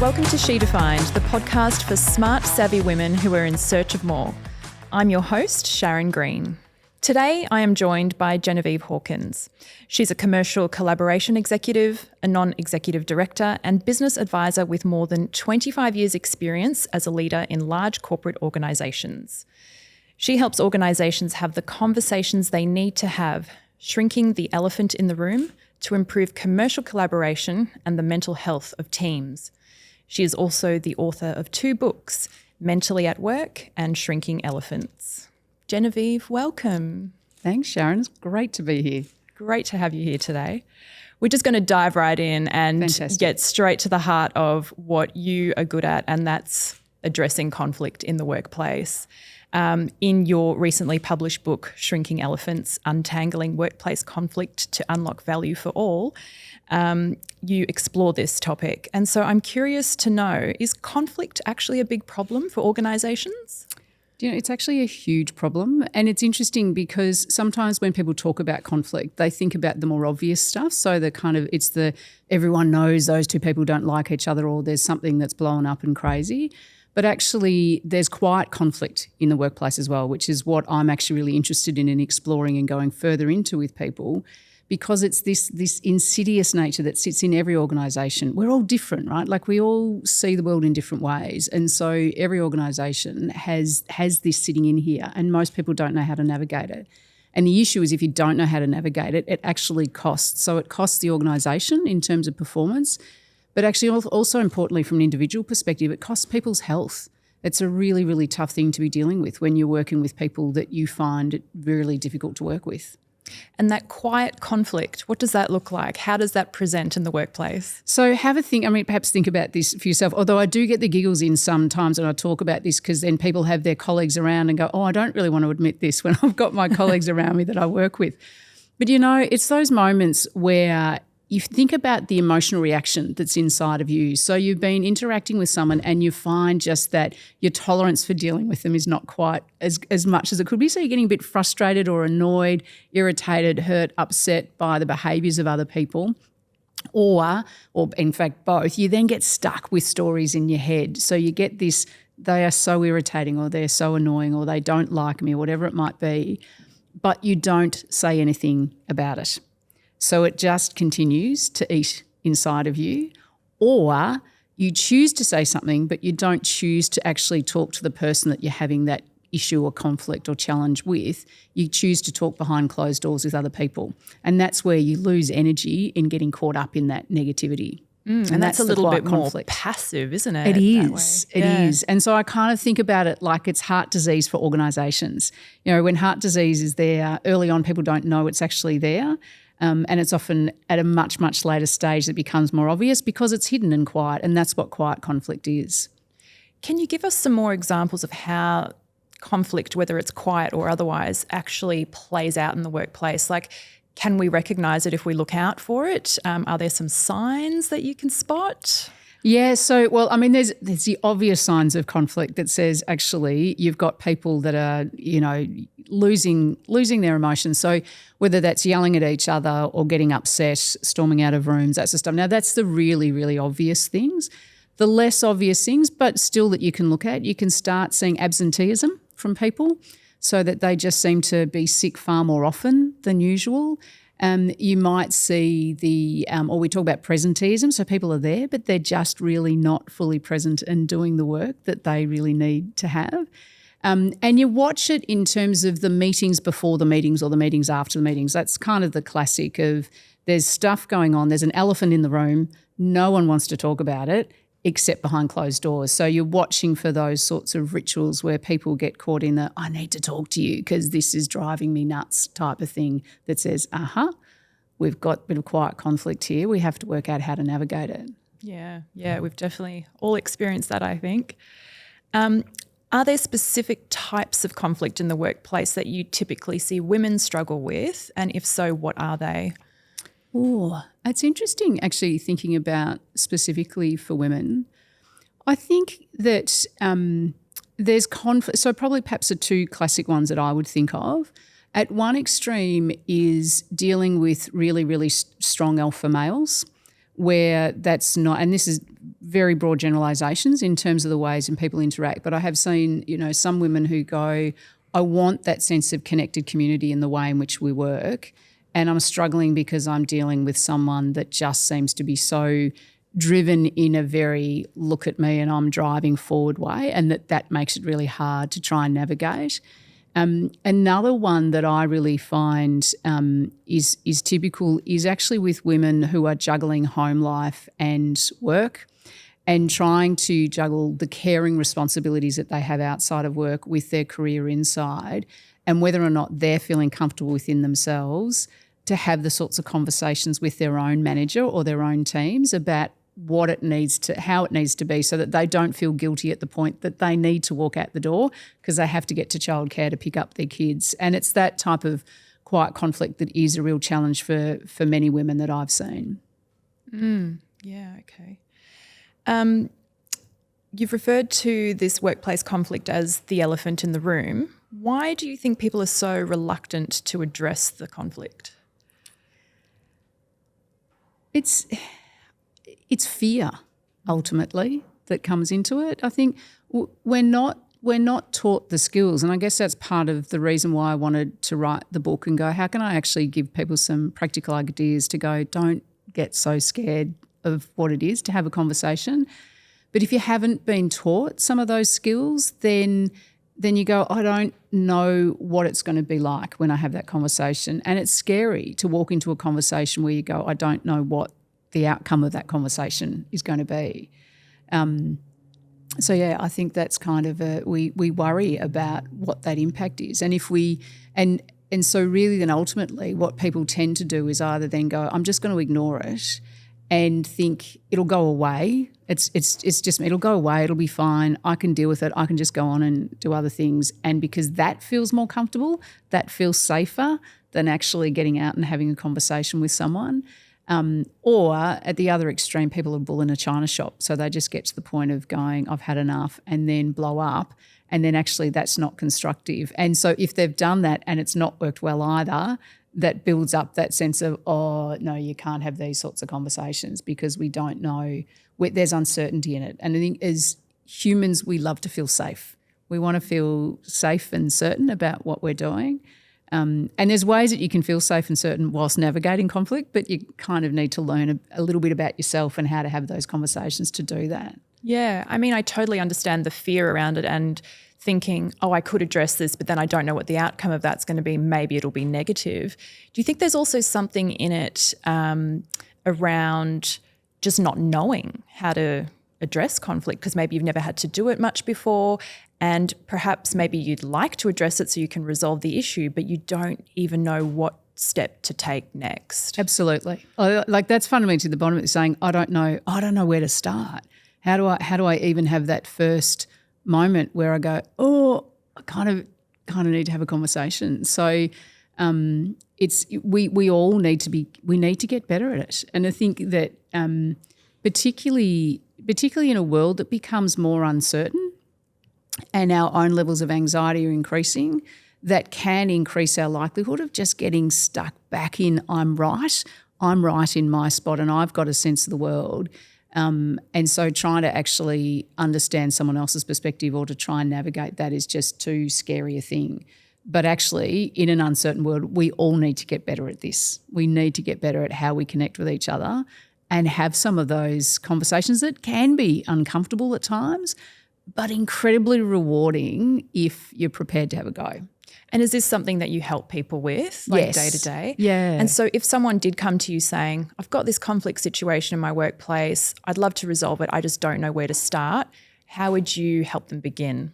Welcome to She Defined, the podcast for smart, savvy women who are in search of more. I'm your host, Sharon Green. Today, I am joined by Genevieve Hawkins. She's a commercial collaboration executive, a non-executive director, and business advisor with more than 25 years' experience as a leader in large corporate organisations. She helps organisations have the conversations they need to have, shrinking the elephant in the room to improve commercial collaboration and the mental health of teams. She is also the author of 2 books, Mentally at Work and Shrinking Elephants. Genevieve, welcome. Thanks, Sharon. It's great to be here. Great to have you here today. We're just going to dive right in and get straight to the heart of what you are good at, and that's addressing conflict in the workplace. In your recently published book, Shrinking Elephants, Untangling Workplace Conflict to Unlock Value for All, you explore this topic. And so I'm curious to know, is conflict actually a big problem for organisations? You know, it's actually a huge problem, and it's interesting because sometimes when people talk about conflict, they think about the more obvious stuff. So it's the everyone knows those 2 people don't like each other, or there's something that's blown up and crazy. But actually there's quiet conflict in the workplace as well, which is what I'm actually really interested in and exploring and going further into with people, because it's this insidious nature that sits in every organisation. We're all different, right? Like, we all see the world in different ways. And so every organisation has this sitting in here, and most people don't know how to navigate it. And the issue is, if you don't know how to navigate it, it actually costs. So it costs the organisation in terms of performance, but actually also importantly from an individual perspective, it costs people's health. It's a really, really tough thing to be dealing with when you're working with people that you find it really difficult to work with. And that quiet conflict, what does that look like? How does that present in the workplace? So have a think, perhaps think about this for yourself, although I do get the giggles in sometimes when I talk about this, because then people have their colleagues around and go, I don't really want to admit this when I've got my colleagues around me that I work with. But, it's those moments where you think about the emotional reaction that's inside of you. So you've been interacting with someone and you find just that your tolerance for dealing with them is not quite as much as it could be. So you're getting a bit frustrated or annoyed, irritated, hurt, upset by the behaviours of other people, or in fact both. You then get stuck with stories in your head. So you get this, they are so irritating, or they're so annoying, or they don't like me, or whatever it might be, but you don't say anything about it. So it just continues to eat inside of you, or you choose to say something but you don't choose to actually talk to the person that you're having that issue or conflict or challenge with. You choose to talk behind closed doors with other people, and that's where you lose energy in getting caught up in that negativity. And that's a little bit more passive, isn't it? It is. It is. And so I kind of think about it like it's heart disease for organisations. When heart disease is there, early on people don't know it's actually there. And it's often at a much, much later stage that becomes more obvious because it's hidden and quiet, and that's what quiet conflict is. Can you give us some more examples of how conflict, whether it's quiet or otherwise, actually plays out in the workplace? Like, can we recognise it if we look out for it? Are there some signs that you can spot? Yeah, there's the obvious signs of conflict that says actually you've got people that are, losing their emotions. So whether that's yelling at each other or getting upset, storming out of rooms, that sort of stuff. Now that's the really, really obvious things. The less obvious things, but still that you can look at, you can start seeing absenteeism from people, so that they just seem to be sick far more often than usual. You might see or we talk about presenteeism, so people are there, but they're just really not fully present and doing the work that they really need to have. And you watch it in terms of the meetings before the meetings or the meetings after the meetings. That's kind of the classic of there's stuff going on, there's an elephant in the room, no one wants to talk about it except behind closed doors. So you're watching for those sorts of rituals where people get caught in the I need to talk to you because this is driving me nuts type of thing that says, we've got a bit of quiet conflict here. We have to work out how to navigate it. Yeah, we've definitely all experienced that, I think. Are there specific types of conflict in the workplace that you typically see women struggle with? And if so, what are they? Oh, it's interesting actually thinking about specifically for women. I think that there's conflict. So probably perhaps the 2 classic ones that I would think of. At one extreme is dealing with really, really strong alpha males where that's not, and this is very broad generalisations in terms of the ways in people interact, but I have seen, some women who go, I want that sense of connected community in the way in which we work, and I'm struggling because I'm dealing with someone that just seems to be so driven in a very look at me and I'm driving forward way, and that makes it really hard to try and navigate. Another one that I really find is typical is actually with women who are juggling home life and work and trying to juggle the caring responsibilities that they have outside of work with their career inside, and whether or not they're feeling comfortable within themselves to have the sorts of conversations with their own manager or their own teams about how it needs to be, so that they don't feel guilty at the point that they need to walk out the door because they have to get to childcare to pick up their kids. And it's that type of quiet conflict that is a real challenge for many women that I've seen. Yeah, okay. You've referred to this workplace conflict as the elephant in the room. Why do you think people are so reluctant to address the conflict? It's fear, ultimately, that comes into it. I think we're not taught the skills, and I guess that's part of the reason why I wanted to write the book and go, how can I actually give people some practical ideas to go, don't get so scared of what it is to have a conversation. But if you haven't been taught some of those skills, then you go, I don't know what it's going to be like when I have that conversation. And it's scary to walk into a conversation where you go, I don't know what the outcome of that conversation is going to be. So yeah, I think that's kind of we worry about what that impact is, and if we and so really then ultimately what people tend to do is either then go, I'm just going to ignore it and think it'll go away. It's just it'll go away. It'll be fine. I can deal with it. I can just go on and do other things, and because that feels more comfortable, that feels safer than actually getting out and having a conversation with someone. Or at the other extreme, people are bull in a china shop. So they just get to the point of going, I've had enough, and then blow up. And then actually that's not constructive. And so if they've done that and it's not worked well either, that builds up that sense of, oh, no, you can't have these sorts of conversations because we don't know. There's uncertainty in it. And I think as humans, we love to feel safe. We want to feel safe and certain about what we're doing. And there's ways that you can feel safe and certain whilst navigating conflict, but you kind of need to learn a little bit about yourself and how to have those conversations to do that. Yeah, I mean, I totally understand the fear around it and thinking, oh, I could address this, but then I don't know what the outcome of that's going to be. Maybe it'll be negative. Do you think there's also something in it around just not knowing how to address conflict, because maybe you've never had to do it much before, and perhaps maybe you'd like to address it so you can resolve the issue, but you don't even know what step to take next? Absolutely. Like that's fundamentally to the bottom of it, saying, I don't know where to start. How do I even have that first moment where I go, oh, I kind of need to have a conversation. So we all need to get better at it. And I think that particularly in a world that becomes more uncertain and our own levels of anxiety are increasing, that can increase our likelihood of just getting stuck back in I'm right in my spot and I've got a sense of the world. And so trying to actually understand someone else's perspective or to try and navigate that is just too scary a thing. But actually, in an uncertain world, we all need to get better at this. We need to get better at how we connect with each other and have some of those conversations that can be uncomfortable at times, but incredibly rewarding if you're prepared to have a go. And is this something that you help people with, like day to day? Yeah. And so if someone did come to you saying, I've got this conflict situation in my workplace, I'd love to resolve it, I just don't know where to start, how would you help them begin?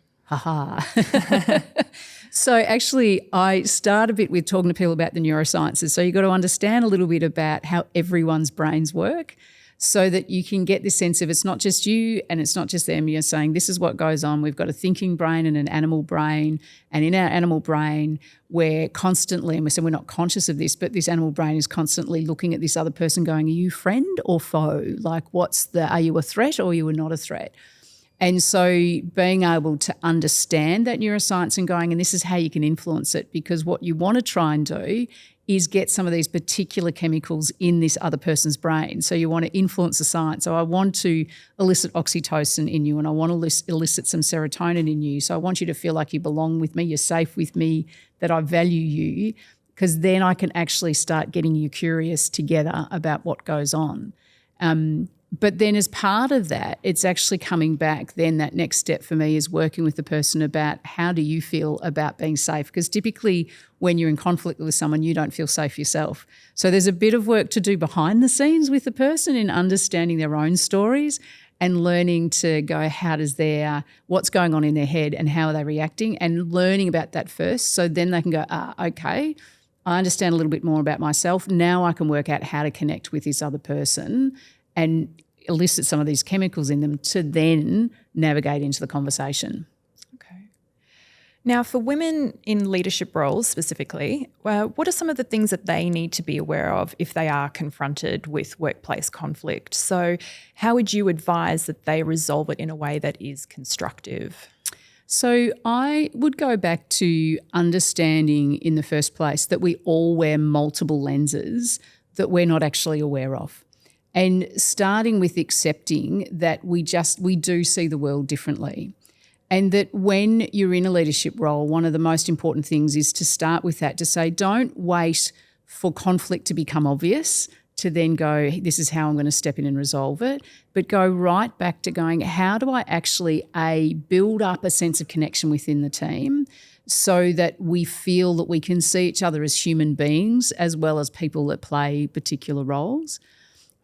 So actually I start a bit with talking to people about the neurosciences. So you've got to understand a little bit about how everyone's brains work, so that you can get this sense of it's not just you and it's not just them. You're saying this is what goes on. We've got a thinking brain and an animal brain. And in our animal brain, we're constantly, and we're not conscious of this, but this animal brain is constantly looking at this other person going, are you friend or foe? Like are you a threat or are you not a threat? And so being able to understand that neuroscience and going, and this is how you can influence it, because what you want to try and do is get some of these particular chemicals in this other person's brain. So you want to influence the science. So I want to elicit oxytocin in you, and I want to elicit some serotonin in you. So I want you to feel like you belong with me, you're safe with me, that I value you, because then I can actually start getting you curious together about what goes on. But then as part of that, it's actually coming back, then that next step for me is working with the person about how do you feel about being safe? Because typically when you're in conflict with someone, you don't feel safe yourself. So there's a bit of work to do behind the scenes with the person in understanding their own stories and learning to go, what's going on in their head and how are they reacting, and learning about that first. So then they can go, okay, I understand a little bit more about myself. Now I can work out how to connect with this other person and elicit some of these chemicals in them to then navigate into the conversation. Okay. Now, for women in leadership roles specifically, what are some of the things that they need to be aware of if they are confronted with workplace conflict? So how would you advise that they resolve it in a way that is constructive? So I would go back to understanding in the first place that we all wear multiple lenses that we're not actually aware of. And starting with accepting that we do see the world differently. And that when you're in a leadership role, one of the most important things is to start with that, to say, don't wait for conflict to become obvious to then go, this is how I'm going to step in and resolve it, but go right back to going, how do I actually, build up a sense of connection within the team so that we feel that we can see each other as human beings as well as people that play particular roles.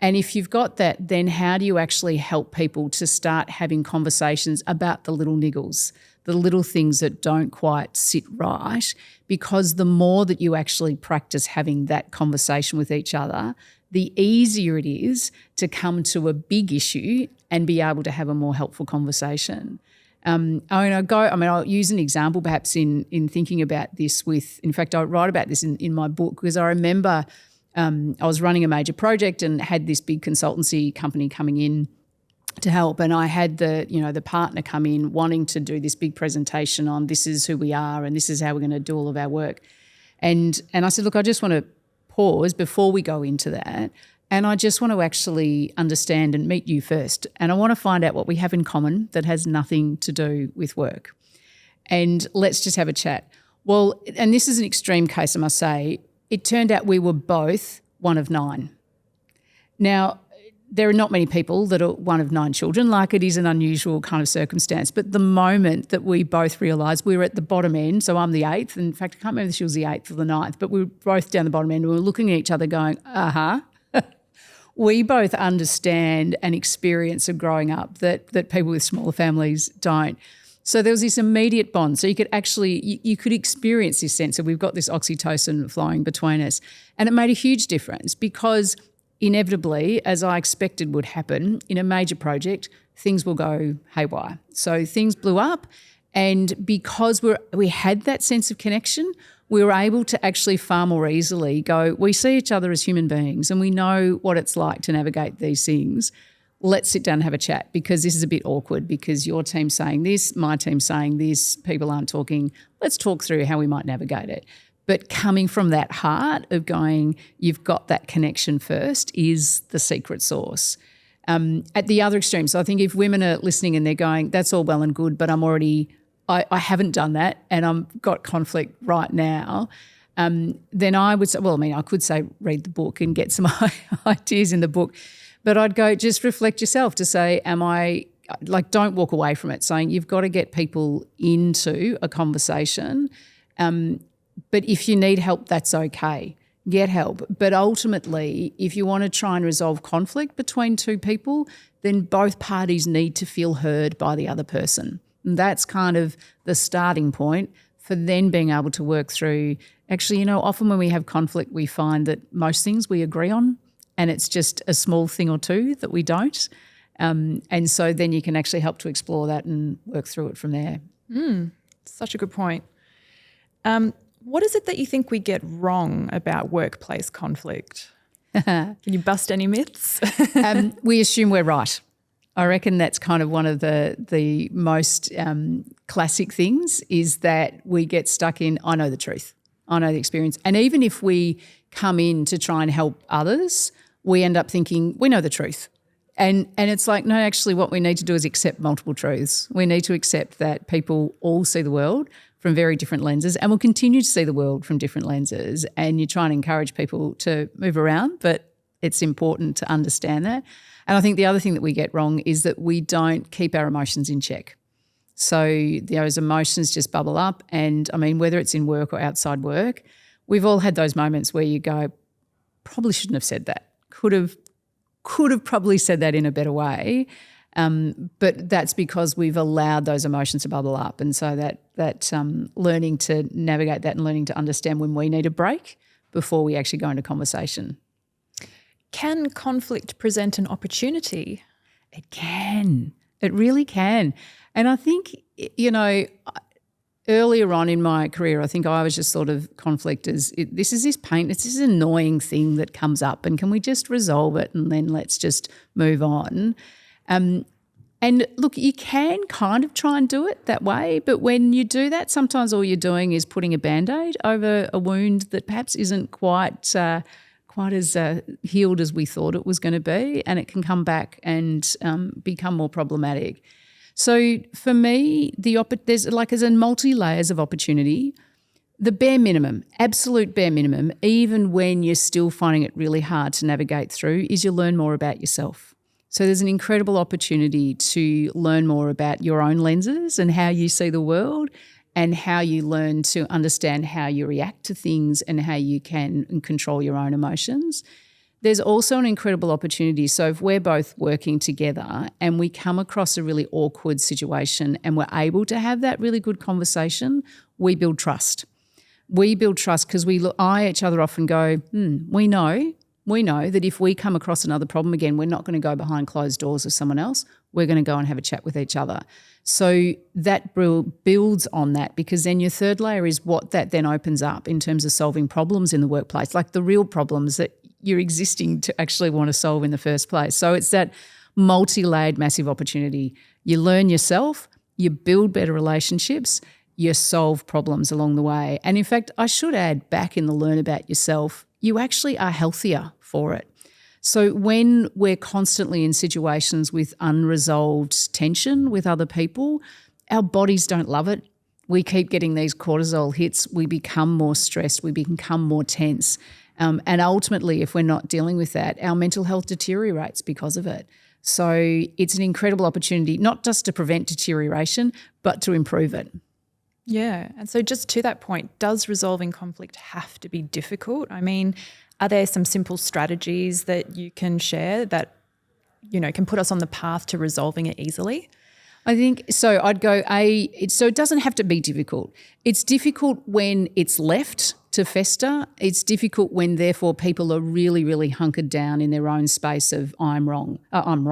And if you've got that, then how do you actually help people to start having conversations about the little niggles, the little things that don't quite sit right? Because the more that you actually practice having that conversation with each other, the easier it is to come to a big issue and be able to have a more helpful conversation. I'll use an example perhaps in thinking about this in fact, I write about this in my book, because I remember I was running a major project and had this big consultancy company coming in to help, and I had the partner come in wanting to do this big presentation on this is who we are and this is how we're going to do all of our work. And I said, look, I just want to pause before we go into that, and I just want to actually understand and meet you first, and I want to find out what we have in common that has nothing to do with work, and let's just have a chat. Well, and this is an extreme case, I must say. It turned out we were both one of 9. Now, there are not many people that are one of 9 children, like it is an unusual kind of circumstance. But the moment that we both realised we were at the bottom end, so I'm the 8th, in fact, I can't remember if she was the 8th or the 9th, but we were both down the bottom end and we were looking at each other going, we both understand an experience of growing up that people with smaller families don't. So there was this immediate bond. So you could experience this sense of we've got this oxytocin flowing between us. And it made a huge difference because inevitably, as I expected would happen, in a major project, things will go haywire. So things blew up, and because we had that sense of connection, we were able to actually far more easily go, we see each other as human beings and we know what it's like to navigate these things. Let's sit down and have a chat, because this is a bit awkward because your team's saying this, my team's saying this, people aren't talking. Let's talk through how we might navigate it. But coming from that heart of going, you've got that connection first, is the secret sauce. At the other extreme, so I think if women are listening and they're going, that's all well and good, but I haven't done that and I've got conflict right now, then I would say, I could say read the book and get some ideas in the book. But I'd go, just reflect yourself to say, don't walk away from it, saying you've got to get people into a conversation. But if you need help, that's okay. Get help. But ultimately, if you want to try and resolve conflict between 2 people, then both parties need to feel heard by the other person. And that's kind of the starting point for then being able to work through. Actually, often when we have conflict, we find that most things we agree on, and it's just a small thing or 2 that we don't. And so then you can actually help to explore that and work through it from there. Such a good point. What is it that you think we get wrong about workplace conflict? Can you bust any myths? We assume we're right. I reckon that's kind of one of the most classic things is that we get stuck in, I know the truth, I know the experience. And even if we come in to try and help others, we end up thinking we know the truth. And it's like, no, actually what we need to do is accept multiple truths. We need to accept that people all see the world from very different lenses and will continue to see the world from different lenses. And you try and encourage people to move around, but it's important to understand that. And I think the other thing that we get wrong is that we don't keep our emotions in check. So those emotions just bubble up. And I mean, whether it's in work or outside work, we've all had those moments where you go, probably shouldn't have said that. Could have probably said that in a better way. But that's because we've allowed those emotions to bubble up. And so that learning to navigate that and learning to understand when we need a break before we actually go into conversation. Can conflict present an opportunity? It can. It really can. And I think, earlier on in my career, I think I was just sort of conflict as this is this pain, it's this annoying thing that comes up and can we just resolve it and then let's just move on. And look, you can kind of try and do it that way, but when you do that, sometimes all you're doing is putting a Band-Aid over a wound that perhaps isn't quite as healed as we thought it was going to be, and it can come back and become more problematic. So for me, there's a multi-layers of opportunity. The bare minimum, absolute bare minimum, even when you're still finding it really hard to navigate through, is you learn more about yourself. So there's an incredible opportunity to learn more about your own lenses and how you see the world and how you learn to understand how you react to things and how you can control your own emotions. There's also an incredible opportunity. So if we're both working together and we come across a really awkward situation and we're able to have that really good conversation, we build trust. We build trust because we eye each other off and go, we know that if we come across another problem again, we're not going to go behind closed doors with someone else. We're going to go and have a chat with each other. So that builds on that, because then your third layer is what that then opens up in terms of solving problems in the workplace, like the real problems that you're existing to actually want to solve in the first place. So it's that multi-layered massive opportunity. You learn yourself, you build better relationships, you solve problems along the way. And in fact, I should add, back in the learn about yourself, you actually are healthier for it. So when we're constantly in situations with unresolved tension with other people, our bodies don't love it. We keep getting these cortisol hits. We become more stressed. We become more tense. And ultimately, if we're not dealing with that, our mental health deteriorates because of it. So it's an incredible opportunity, not just to prevent deterioration, but to improve it. Yeah. And so just to that point, does resolving conflict have to be difficult? I mean, are there some simple strategies that you can share that, can put us on the path to resolving it easily? I think so. I'd go so it doesn't have to be difficult. It's difficult when it's left to fester. It's difficult when, therefore, people are really, really hunkered down in their own space of I'm wrong, I'm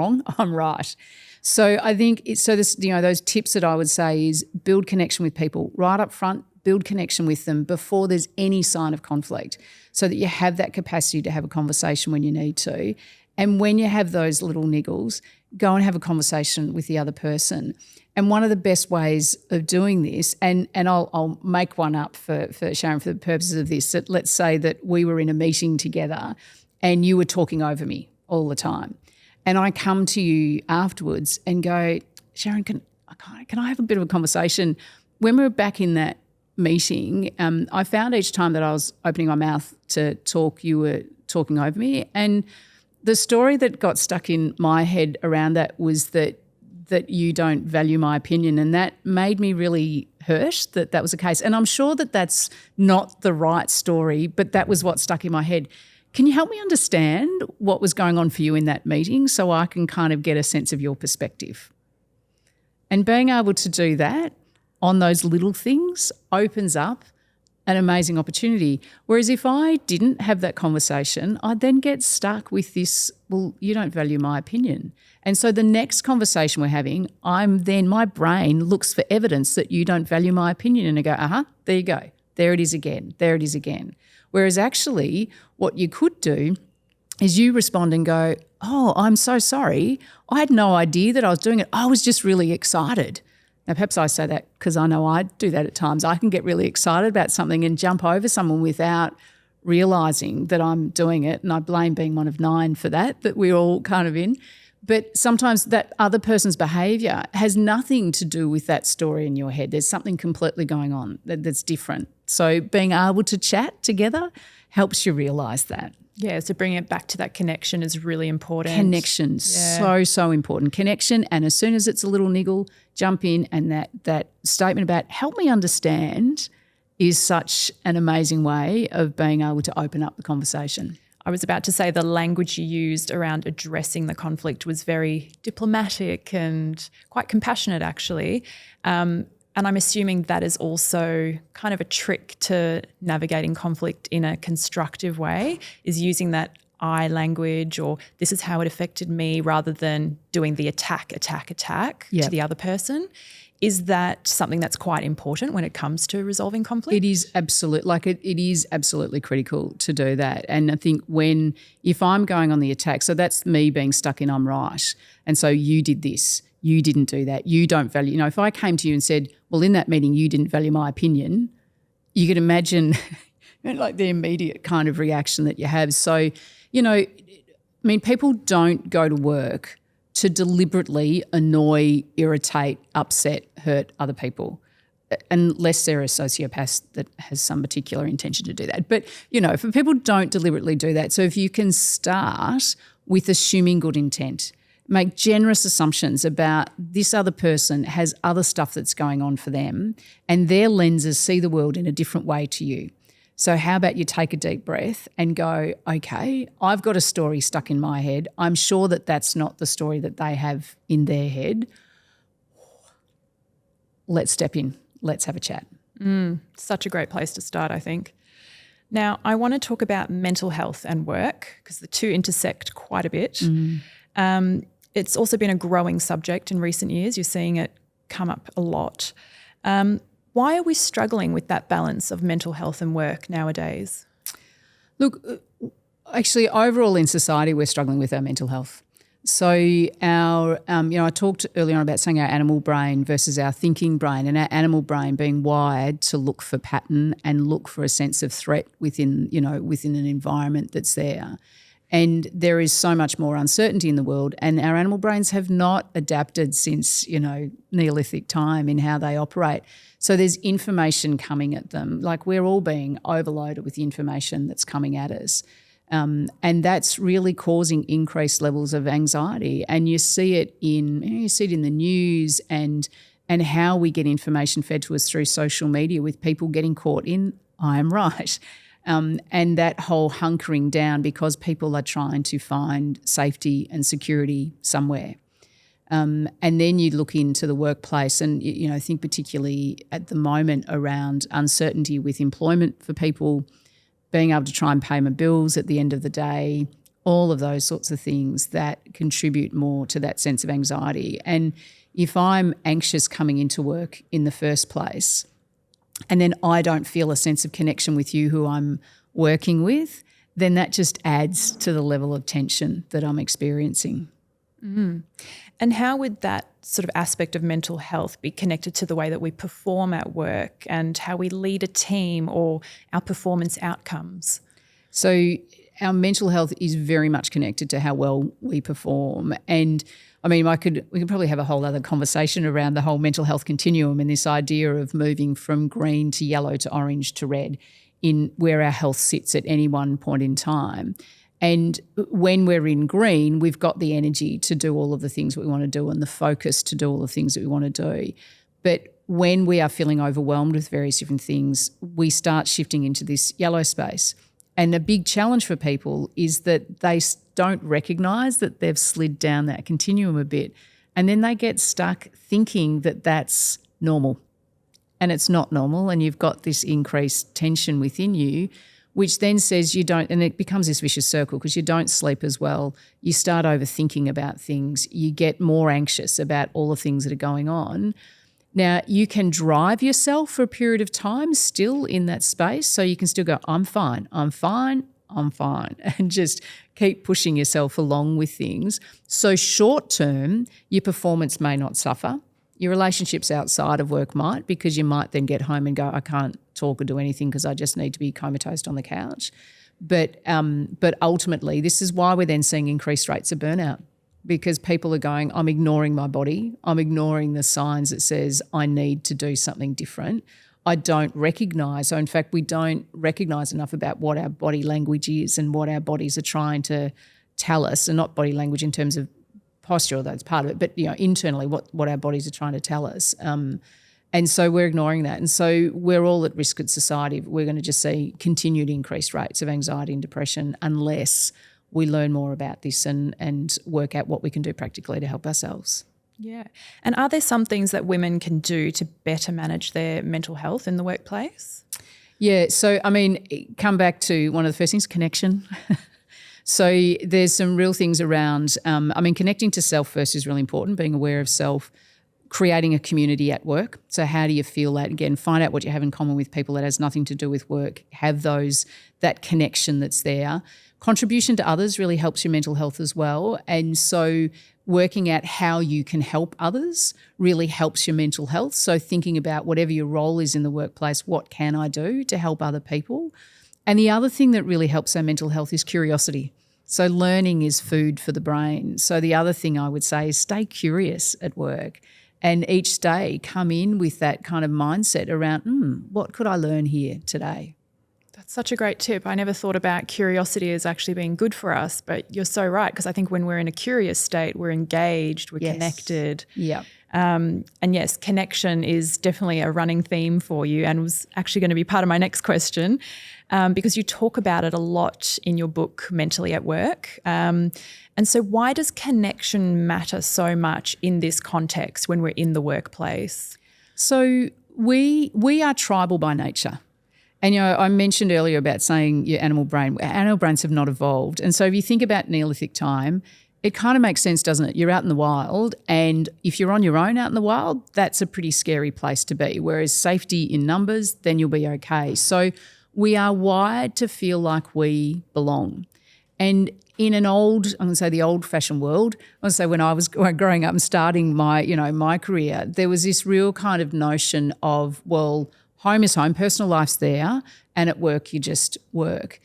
right. So I think those tips that I would say is build connection with people right up front. Build connection with them before there's any sign of conflict, so that you have that capacity to have a conversation when you need to. And when you have those little niggles, go and have a conversation with the other person. And one of the best ways of doing this, and I'll make one up for Sharon for the purposes of this, that let's say that we were in a meeting together and you were talking over me all the time. And I come to you afterwards and go, Sharon, can I have a bit of a conversation? When we were back in that meeting, I found each time that I was opening my mouth to talk, you were talking over me. And the story that got stuck in my head around that was that you don't value my opinion, and that made me really hurt that was the case. And I'm sure that that's not the right story, but that was what stuck in my head. Can you help me understand what was going on for you in that meeting so I can kind of get a sense of your perspective? And being able to do that on those little things opens up an amazing opportunity. Whereas if I didn't have that conversation, I'd then get stuck with this, well, you don't value my opinion. And so the next conversation we're having, my brain looks for evidence that you don't value my opinion, and I go, there you go. There it is again. Whereas actually what you could do is you respond and go, oh, I'm so sorry. I had no idea that I was doing it. I was just really excited. Now, perhaps I say that because I know I do that at times. I can get really excited about something and jump over someone without realising that I'm doing it, and I blame being one of 9 for that we're all kind of in. But sometimes that other person's behaviour has nothing to do with that story in your head. There's something completely going on that's different. So being able to chat together helps you realise that. Yeah, so bringing it back to that connection is really important. Connection, so important. Connection, and as soon as it's a little niggle, jump in, and that statement about help me understand is such an amazing way of being able to open up the conversation. I was about to say the language you used around addressing the conflict was very diplomatic and quite compassionate, actually. And I'm assuming that is also kind of a trick to navigating conflict in a constructive way, is using that I language, or this is how it affected me, rather than doing the attack to the other person. Is that something that's quite important when it comes to resolving conflict? It is it is absolutely critical to do that. And I think if I'm going on the attack, so that's me being stuck in I'm right. And so you did this, you didn't do that, you don't value, if I came to you and said, well, in that meeting you didn't value my opinion, you could imagine like the immediate kind of reaction that you have. So, people don't go to work to deliberately annoy, irritate, upset, hurt other people, unless they're a sociopath that has some particular intention to do that. But, for people don't deliberately do that. So if you can start with assuming good intent, make generous assumptions about this other person has other stuff that's going on for them, and their lenses see the world in a different way to you. So how about you take a deep breath and go, okay, I've got a story stuck in my head. I'm sure that that's not the story that they have in their head. Let's step in. Let's have a chat. Such a great place to start, I think. Now, I want to talk about mental health and work, because the two intersect quite a bit. It's also been a growing subject in recent years. You're seeing it come up a lot. Why are we struggling with that balance of mental health and work nowadays? Look, actually, overall in society, we're struggling with our mental health. So I talked earlier on about saying our animal brain versus our thinking brain, and our animal brain being wired to look for pattern and look for a sense of threat within an environment that's there. And there is so much more uncertainty in the world, and our animal brains have not adapted since, Neolithic time in how they operate. So there's information coming at them. Like, we're all being overloaded with the information that's coming at us. And that's really causing increased levels of anxiety. And you see it in the news and how we get information fed to us through social media, with people getting caught in I am right. And that whole hunkering down because people are trying to find safety and security somewhere. And then you look into the workplace and, think particularly at the moment around uncertainty with employment for people, being able to try and pay my bills at the end of the day, all of those sorts of things that contribute more to that sense of anxiety. And if I'm anxious coming into work in the first place, and then I don't feel a sense of connection with you who I'm working with, then that just adds to the level of tension that I'm experiencing. Mm. And how would that sort of aspect of mental health be connected to the way that we perform at work and how we lead a team or our performance outcomes? So our mental health is very much connected to how well we perform. And we could probably have a whole other conversation around the whole mental health continuum and this idea of moving from green to yellow to orange to red in where our health sits at any one point in time. And when we're in green, we've got the energy to do all of the things we want to do and the focus to do all the things that we want to do. But when we are feeling overwhelmed with various different things, we start shifting into this yellow space. And a big challenge for people is that they don't recognise that they've slid down that continuum a bit, and then they get stuck thinking that that's normal. And it's not normal, and you've got this increased tension within you, which then says you don't, and it becomes this vicious circle because you don't sleep as well. You start overthinking about things. You get more anxious about all the things that are going on. Now, you can drive yourself for a period of time still in that space, so you can still go, I'm fine, I'm fine, and just keep pushing yourself along with things. So short term, your performance may not suffer. Your relationships outside of work might, because you might then get home and go, I can't talk or do anything because I just need to be comatose on the couch. But ultimately, this is why we're then seeing increased rates of burnout, because people are going, I'm ignoring my body. I'm ignoring the signs that says I need to do something different. I don't recognise. So in fact, we don't recognise enough about what our body language is and what our bodies are trying to tell us, and not body language in terms of posture, although it's part of it, but internally what our bodies are trying to tell us. And so we're ignoring that. And so we're all at risk at society. We're going to just see continued increased rates of anxiety and depression unless we learn more about this and work out what we can do practically to help ourselves. Yeah. And are there some things that women can do to better manage their mental health in the workplace? Yeah. So, come back to one of the first things, connection. So there's some real things around, connecting to self first is really important, being aware of self, creating a community at work. So how do you feel that? Again, find out what you have in common with people that has nothing to do with work. Have that connection that's there. Contribution to others really helps your mental health as well. And so working out how you can help others really helps your mental health. So thinking about whatever your role is in the workplace, what can I do to help other people? And the other thing that really helps our mental health is curiosity. So learning is food for the brain. So the other thing I would say is stay curious at work, and each day come in with that kind of mindset around, what could I learn here today? That's such a great tip. I never thought about curiosity as actually being good for us, but you're so right, because I think when we're in a curious state, we're engaged, we're connected. Yeah. And yes, connection is definitely a running theme for you, and was actually going to be part of my next question, because you talk about it a lot in your book, Mentally at Work. And so why does connection matter so much in this context when we're in the workplace? So we are tribal by nature. And, I mentioned earlier about saying your animal brains have not evolved. And so if you think about Neolithic time, it kind of makes sense, doesn't it? You're out in the wild, and if you're on your own out in the wild, that's a pretty scary place to be. Whereas safety in numbers, then you'll be okay. So we are wired to feel like we belong. And in an I'm going to say the old-fashioned world, I want to say when I was growing up and starting my career, there was this real kind of notion of, well, home is home, personal life's there, and at work you just work.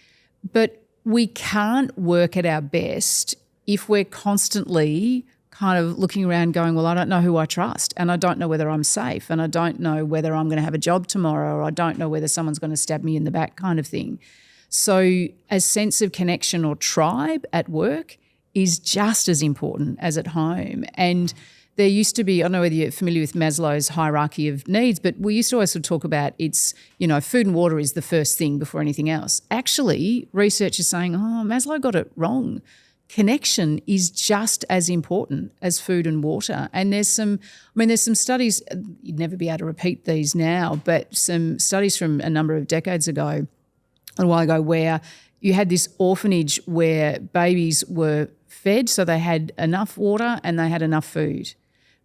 But we can't work at our best if we're constantly kind of looking around going, well, I don't know who I trust, and I don't know whether I'm safe, and I don't know whether I'm going to have a job tomorrow, or I don't know whether someone's going to stab me in the back, kind of thing. So a sense of connection or tribe at work is just as important as at home. And there used to be, I don't know whether you're familiar with Maslow's hierarchy of needs, but we used to always sort of talk about food and water is the first thing before anything else. Actually, research is saying, Maslow got it wrong. Connection is just as important as food and water. And there's some studies, you'd never be able to repeat these now, but some studies from a number of decades ago, a while ago, where you had this orphanage where babies were fed, so they had enough water and they had enough food,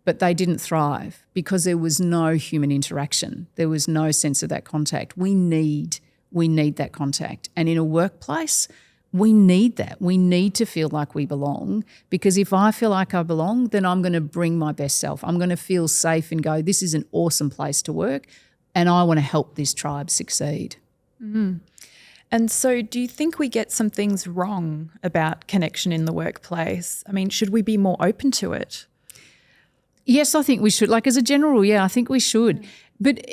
but they didn't thrive because there was no human interaction. There was no sense of that contact. We need that contact. And in a workplace, we need that. We need to feel like we belong, because if I feel like I belong, then I'm going to bring my best self. I'm going to feel safe and go, this is an awesome place to work, and I want to help this tribe succeed. Mm-hmm. And so do you think we get some things wrong about connection in the workplace? I mean, should we be more open to it? Yes, I think we should. Like as a general rule, I think we should. But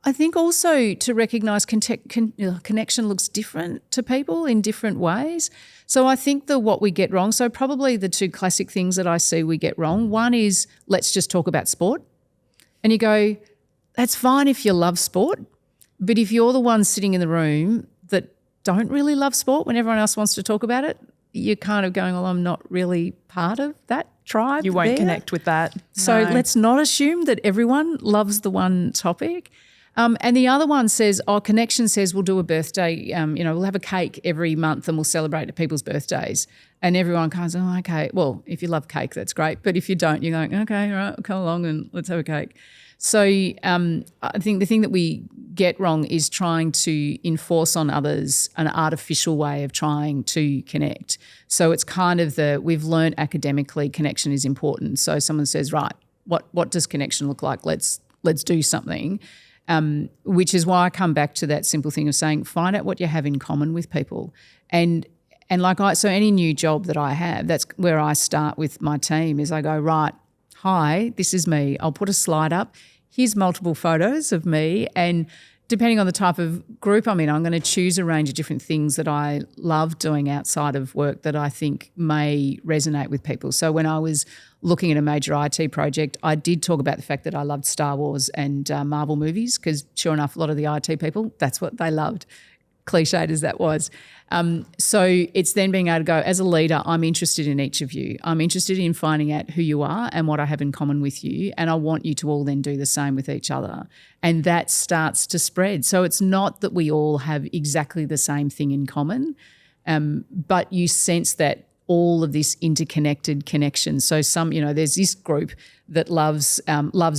I think also to recognise connection looks different to people in different ways. So I think what we get wrong, so probably the two classic things that I see we get wrong, one is let's just talk about sport. And you go, that's fine if you love sport, but if you're the one sitting in the room that don't really love sport when everyone else wants to talk about it, you're kind of going, well, I'm not really part of that tribe. You won't connect with that. So let's not assume that everyone loves the one topic. And the other one says, Connection says we'll do a birthday, we'll have a cake every month and we'll celebrate people's birthdays. And everyone goes, oh, okay. Well, if you love cake, that's great. But if you don't, you're going, okay, all right, come along and let's have a cake. So I think the thing that we get wrong is trying to enforce on others an artificial way of trying to connect. So it's kind of we've learned academically connection is important. So someone says, right, what does connection look like? Let's do something. Which is why I come back to that simple thing of saying, find out what you have in common with people. And so any new job that I have, that's where I start with my team is I go, right, hi, this is me. I'll put a slide up. Here's multiple photos of me. And depending on the type of group I'm in, I'm going to choose a range of different things that I love doing outside of work that I think may resonate with people. So when I was looking at a major IT project, I did talk about the fact that I loved Star Wars and Marvel movies because sure enough, a lot of the IT people, that's what they loved, cliched as that was. So it's then being able to go, as a leader, I'm interested in each of you. I'm interested in finding out who you are and what I have in common with you, and I want you to all then do the same with each other. And that starts to spread. So it's not that we all have exactly the same thing in common, but you sense that all of this interconnected connection. So there's this group that loves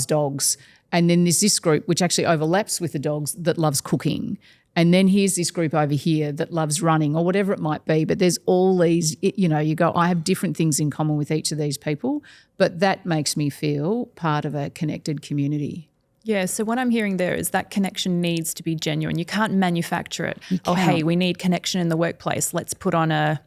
dogs, and then there's this group which actually overlaps with the dogs that loves cooking. And then here's this group over here that loves running or whatever it might be. But there's all these, you go, I have different things in common with each of these people, but that makes me feel part of a connected community. Yeah, so what I'm hearing there is that connection needs to be genuine. You can't manufacture it. Oh, hey, we need connection in the workplace. Let's put on a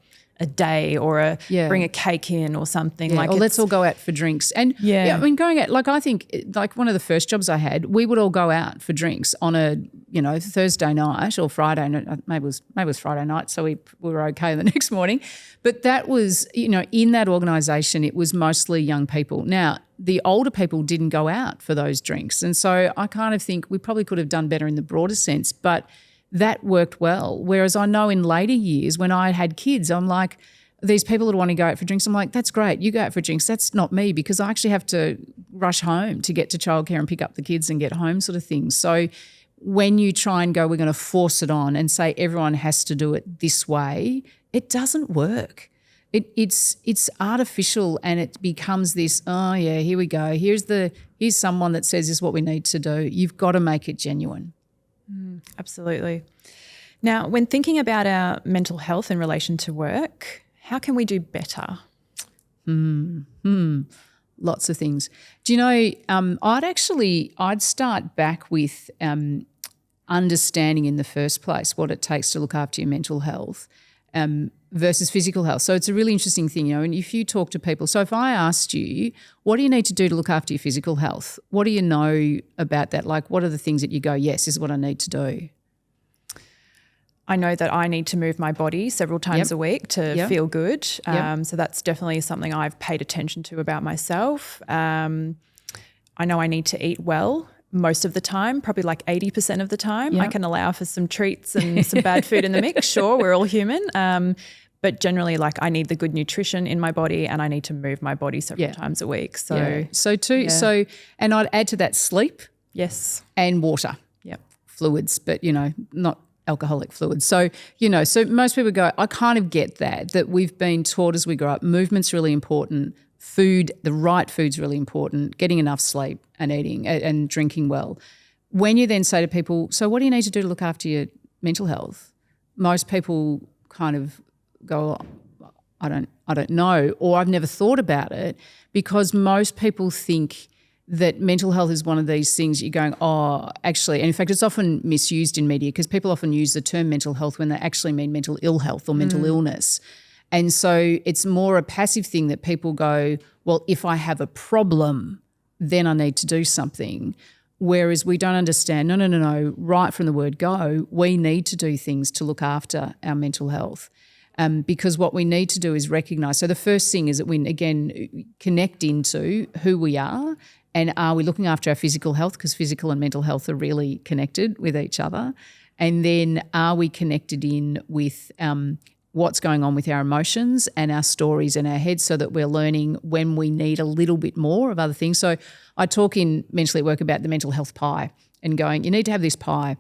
day or bring a cake in or something. Yeah, or let's all go out for drinks. And going out, I think one of the first jobs I had, we would all go out for drinks on a, Thursday night or Friday night. Maybe it was Friday night, so we were okay the next morning. But that was, in that organisation, it was mostly young people. Now, the older people didn't go out for those drinks. And so I kind of think we probably could have done better in the broader sense, but that worked well. Whereas I know in later years when I had kids, I'm like, these people that want to go out for drinks, I'm like, that's great, you go out for drinks. That's not me because I actually have to rush home to get to childcare and pick up the kids and get home sort of thing. So when you try and go, we're going to force it on and say everyone has to do it this way, it doesn't work. It's artificial and it becomes this, oh yeah, here we go. Here's someone that says this is what we need to do. You've got to make it genuine. Absolutely. Now, when thinking about our mental health in relation to work, how can we do better? Lots of things. Do you know, I'd start back with understanding in the first place what it takes to look after your mental health versus physical health. So it's a really interesting thing, and if you talk to people, so if I asked you, what do you need to do to look after your physical health? What do you know about that? Like, what are the things that you go, yes, this is what I need to do? I know that I need to move my body several times a week to feel good. So that's definitely something I've paid attention to about myself. I know I need to eat well most of the time, probably like 80% of the time. I can allow for some treats and some bad food in the mix. Sure, we're all human. But generally, I need the good nutrition in my body and I need to move my body several times a week. So and I'd add to that sleep. Yes. And water. Yep. Fluids, but, not alcoholic fluids. So, so most people go, I kind of get that we've been taught as we grow up, movement's really important, food, the right food's really important, getting enough sleep and eating and drinking well. When you then say to people, so what do you need to do to look after your mental health? Most people kind of go, I don't know, or I've never thought about it, because most people think that mental health is one of these things you're going, oh, actually, and in fact, it's often misused in media because people often use the term mental health when they actually mean mental ill health or mental illness. And so it's more a passive thing that people go, well, if I have a problem, then I need to do something. Whereas we don't understand, no, right from the word go, we need to do things to look after our mental health. Because what we need to do is recognise. So the first thing is that we, again, connect into who we are and are we looking after our physical health, because physical and mental health are really connected with each other. And then are we connected in with what's going on with our emotions and our stories in our heads, so that we're learning when we need a little bit more of other things. So I talk in Mentally at Work about the mental health pie. and going, you need to have this pie.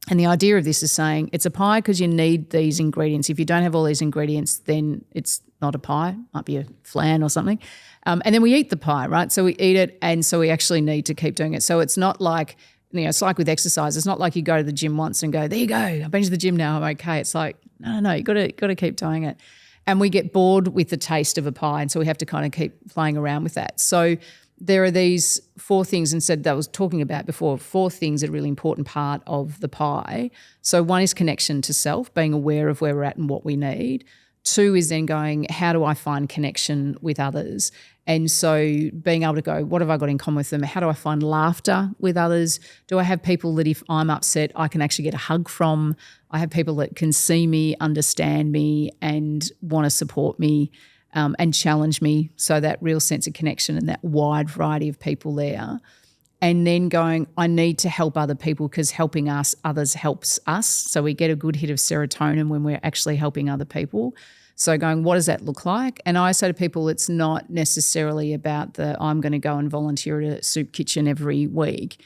And the idea of this is saying it's a pie because you need these ingredients. If you don't have all these ingredients, then it's not a pie. It might be a flan or something. And then we eat the pie, right? So we eat it, and so we actually need to keep doing it. So it's not like, it's like with exercise. It's not like you go to the gym once and go, there you go, I've been to the gym now, I'm okay. It's like, no, you got to keep doing it. And we get bored with the taste of a pie, and so we have to kind of keep playing around with that. So there are these 4 things, instead that I was talking about before, 4 things that are a really important part of the pie. So 1 is connection to self, being aware of where we're at and what we need. 2 is then going, how do I find connection with others? And so being able to go, what have I got in common with them? How do I find laughter with others? Do I have people that if I'm upset, I can actually get a hug from? I have people that can see me, understand me, and want to support me. And challenge me, so that real sense of connection and that wide variety of people there. And then going, I need to help other people because helping others helps us. So we get a good hit of serotonin when we're actually helping other people. So going, what does that look like? And I say to people, it's not necessarily about I'm going to go and volunteer at a soup kitchen every week.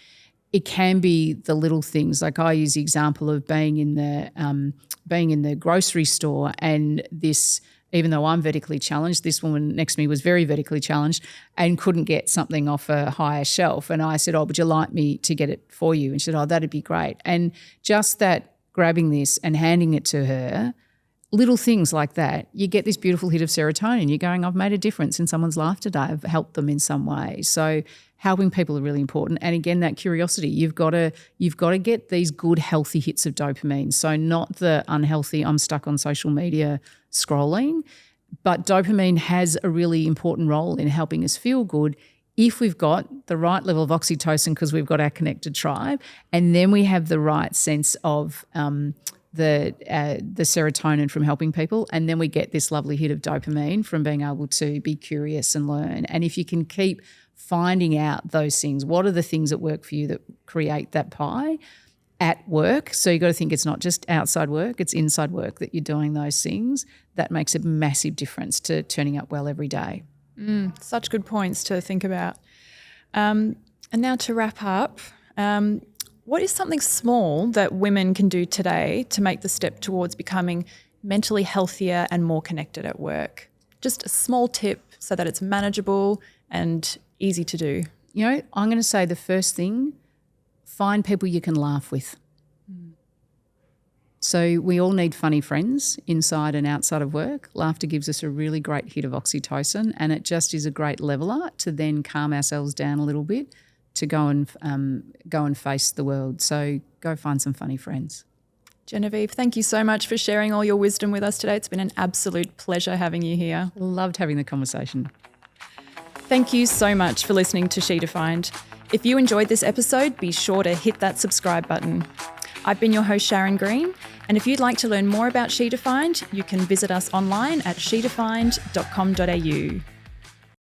It can be the little things. Like I use the example of being in the grocery store, and this, even though I'm vertically challenged, this woman next to me was very vertically challenged and couldn't get something off a higher shelf. And I said, would you like me to get it for you? And she said, that'd be great. And just that, grabbing this and handing it to her, little things like that, you get this beautiful hit of serotonin. You're going, I've made a difference in someone's life today. I've helped them in some way. So helping people are really important. And again, that curiosity, you've got to get these good, healthy hits of dopamine. So not the unhealthy, I'm stuck on social media scrolling, but dopamine has a really important role in helping us feel good if we've got the right level of oxytocin because we've got our connected tribe, and then we have the right sense of the serotonin from helping people, and then we get this lovely hit of dopamine from being able to be curious and learn. And if you can keep finding out those things, what are the things that work for you that create that pie at work? So you've got to think it's not just outside work, it's inside work that you're doing those things. That makes a massive difference to turning up well every day. Such good points to think about. And now to wrap up, what is something small that women can do today to make the step towards becoming mentally healthier and more connected at work? Just a small tip so that it's manageable and easy to do. I'm going to say the first thing, find people you can laugh with. So we all need funny friends inside and outside of work. Laughter gives us a really great hit of oxytocin, and it just is a great leveler to then calm ourselves down a little bit to go and face the world. So go find some funny friends. Genevieve, thank you so much for sharing all your wisdom with us today. It's been an absolute pleasure having you here. Loved having the conversation. Thank you so much for listening to She Defined. If you enjoyed this episode, be sure to hit that subscribe button. I've been your host, Sharon Green, and if you'd like to learn more about She Defined, you can visit us online at shedefined.com.au.